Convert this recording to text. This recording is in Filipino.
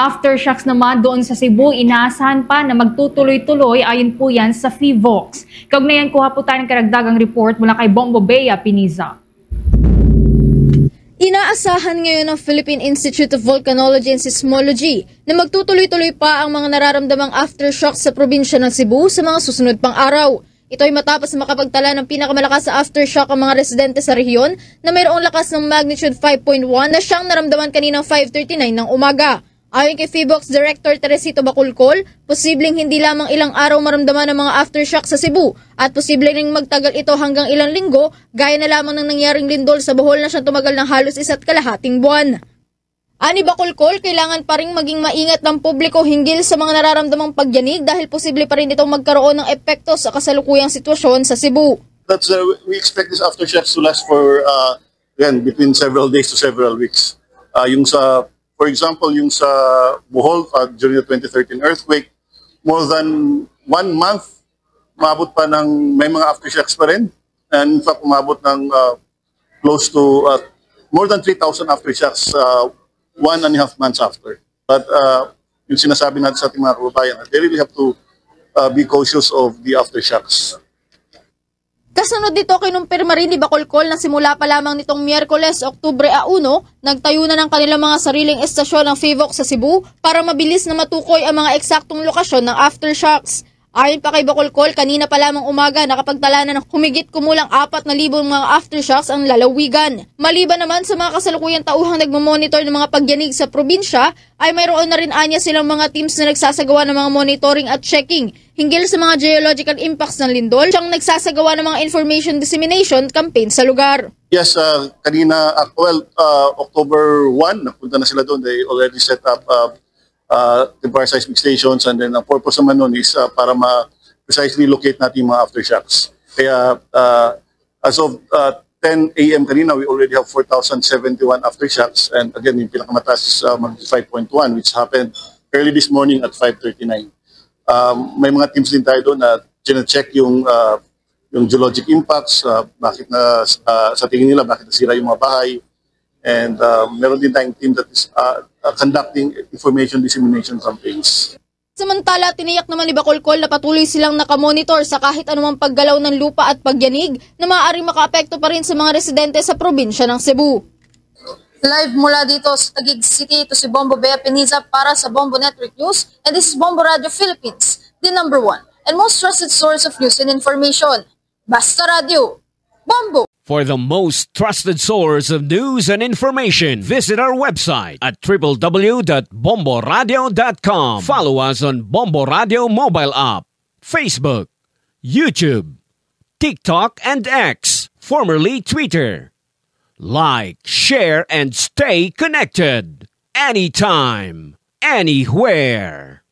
aftershocks naman doon sa Cebu, inaasahan pa na magtutuloy-tuloy ayon po yan sa PHIVOLCS. Kaugnayan kuha po tayo ng karagdagang report mula kay Bombo Bea Piniza. Inaasahan ngayon ng Philippine Institute of Volcanology and Seismology na magtutuloy-tuloy pa ang mga nararamdamang aftershocks sa probinsya ng Cebu sa mga susunod pang araw. Ito ay matapos na makapagtala ng pinakamalakas sa aftershock ang mga residente sa rehiyon na mayroong lakas ng magnitude 5.1 na siyang naramdaman kaninang 5:39 ng umaga. Ayon kay PHIVOLCS Director Teresito Bacolcol, posibleng hindi lamang ilang araw maramdaman ng mga aftershock sa Cebu at posibleng ring magtagal ito hanggang ilang linggo gaya na lamang ng nangyaring lindol sa Bohol na siyang tumagal ng halos 1.5 buwan. Ani Bacolcol, kailangan pa rin maging maingat ng publiko hinggil sa mga nararamdamang pagyanig dahil posible pa rin itong magkaroon ng epekto sa kasalukuyang sitwasyon sa Cebu. We expect these aftershocks to last for between several days to several weeks. For example, yung sa Bohol during the 2013 earthquake, more than 1 month, umabot pa ng may mga aftershocks pa rin. And in fact, umabot ng close to more than 3,000 aftershocks 1.5 months after. But yung sinasabi natin sa ating mga kababayan, they really have to be cautious of the aftershocks. Kasunod dito, kinumpirma rin ni Bacolcol na simula pa lamang nitong Miyerkules, Oktubre 1, nagtayo na ng kanilang mga sariling estasyon ng PHIVOLCS sa Cebu para mabilis na matukoy ang mga eksaktong lokasyon ng aftershocks. Ayon pa kay Bacolcol, kanina pa lamang umaga nakapagtala na ng humigit kumulang 4,000 mga aftershocks ang lalawigan. Maliban naman sa mga kasalukuyang tauhang nagmamonitor ng mga pagyanig sa probinsya, ay mayroon na rin anya silang mga teams na nagsasagawa ng mga monitoring at checking hinggil sa mga geological impacts ng lindol, siyang nagsasagawa ng mga information dissemination campaign sa lugar. Yes, kanina, October 1, napunta na sila doon. They already set up temporary seismic stations, and then ang purpose naman nun is para ma-precisely locate natin yung mga aftershocks. Kaya as of 10 a.m. kanina, we already have 4,071 aftershocks, and again, yung pinakamataas is 5.1, which happened early this morning at 5:39. May mga teams din tayo doon na check yung geologic impacts, bakit na sa tingin nila bakit nasira yung mga bahay. And meron din tayong team that is conducting information dissemination campaigns. Samantala, tiniyak naman ni Bacolcol na patuloy silang nakamonitor sa kahit anumang paggalaw ng lupa at pagyanig na maaaring makaapekto pa rin sa mga residente sa probinsya ng Cebu. Live mula dito sa Taguig City, ito si Bombo Bea Piniza para sa Bombo Network News, and this is Bombo Radio Philippines, the #1 and most trusted source of news and information. Basta Radio, Bombo! For the most trusted source of news and information, visit our website at www.bomboradio.com. Follow us on Bombo Radio mobile app, Facebook, YouTube, TikTok, and X, formerly Twitter. Like, share, and stay connected. Anytime, anywhere.